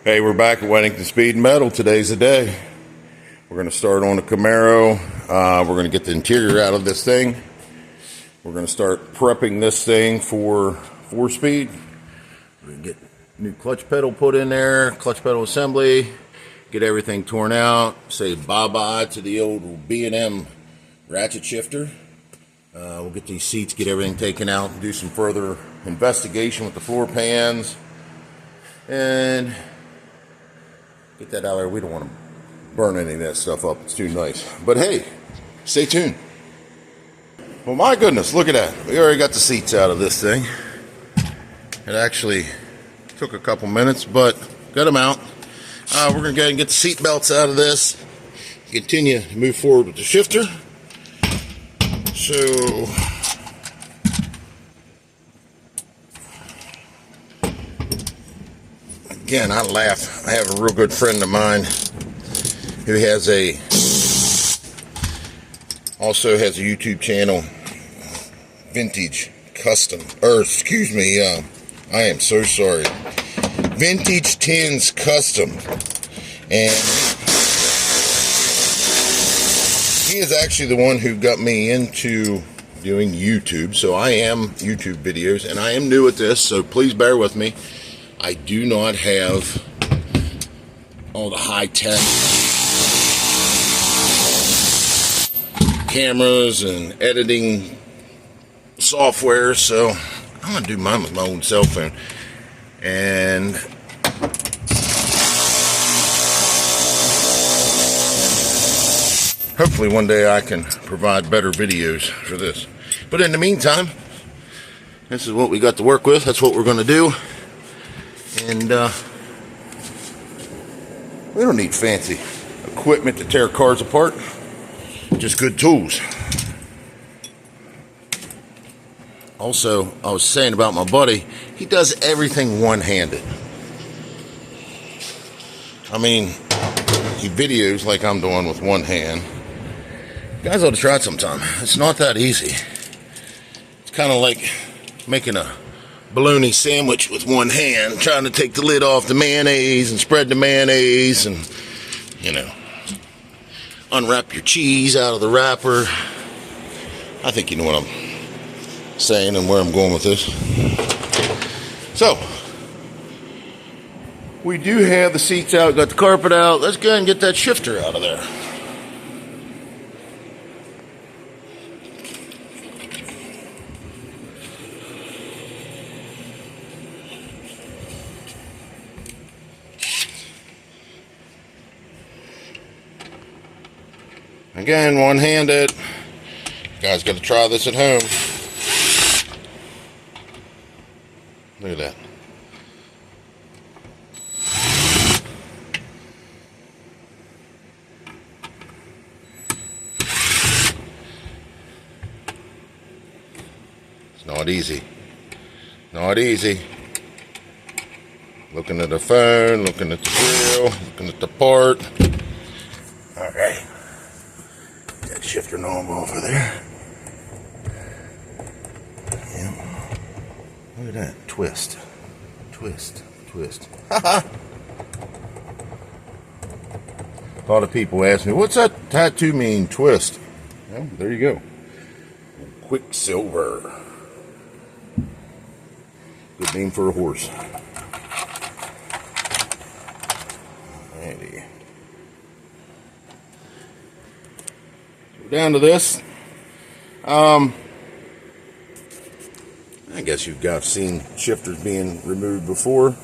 Hey, we're back at Weddington Speed and Metal. Today's the day. We're going to start on the Camaro. We're going to get the interior out of this thing. We're going to start prepping this thing for 4-speed. We're going to get new clutch pedal put in there, clutch pedal assembly, get everything torn out, say bye-bye to the old B&M ratchet shifter. We'll get these seats, get everything taken out, do some further investigation with the floor pans, and get that out there. We don't want to burn any of that stuff up. It's too nice. But hey, stay tuned. Well, my goodness, look at that. We already got the seats out of this thing. It actually took a couple minutes, but got them out. We're going to go ahead and get the seat belts out of this. Continue to move forward with the shifter. So, again, I laugh. I have a real good friend of mine who also has a YouTube channel, Vintage Custom, I am so sorry, Vintage Tins Custom, and he is actually the one who got me into doing YouTube. So I am YouTube videos, and I am new at this, so please bear with me. I do not have all the high-tech cameras and editing software, so I'm going to do mine with my own cell phone. And hopefully one day I can provide better videos for this. But in the meantime, this is what we got to work with. That's what we're going to do. And we don't need fancy equipment to tear cars apart. Just good tools. Also, I was saying about my buddy, he does everything one-handed. I mean, he videos like I'm doing with one hand. You guys ought to try it sometime. It's not that easy. It's kind of like making a bologna sandwich with one hand, trying to take the lid off the mayonnaise and spread the mayonnaise and, you know, unwrap your cheese out of the wrapper. I think you know what I'm saying and where I'm going with this. So, we do have the seats out, got the carpet out. Let's go ahead and get that shifter out of there. Again, one-handed. You guys got to try this at home. Look at that. It's not easy. Not easy. Looking at the phone, looking at the grill, looking at the part. All right. Shifter knob over there. Yeah. Look at that. Twist. Twist. Twist. A lot of people ask me, what's that tattoo mean, twist? Well, there you go. Quicksilver. Good name for a horse. Alrighty. Down to this. I guess you've seen shifters being removed before.